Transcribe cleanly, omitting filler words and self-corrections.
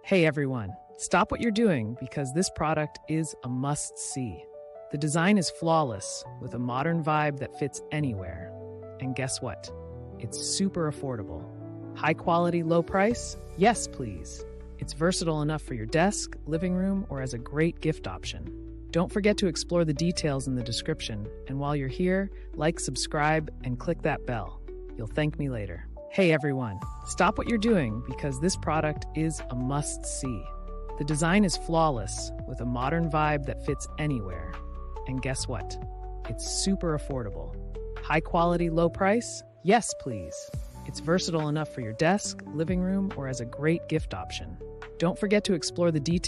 Hey everyone, stop what you're doing because this product is a must-see. The design is flawless with a modern vibe that fits anywhere. And guess what? It's super affordable. High quality, low price? Yes, please. It's versatile enough for your desk, living room, or as a great gift option. Don't forget to explore the details in the description. And while you're here, like, subscribe, and click that bell. You'll thank me later. Hey everyone, stop what you're doing because this product is a must-see. The design is flawless with a modern vibe that fits anywhere. And guess what? It's super affordable. High quality, low price? Yes, please. It's versatile enough for your desk, living room, or as a great gift option. Don't forget to explore the details.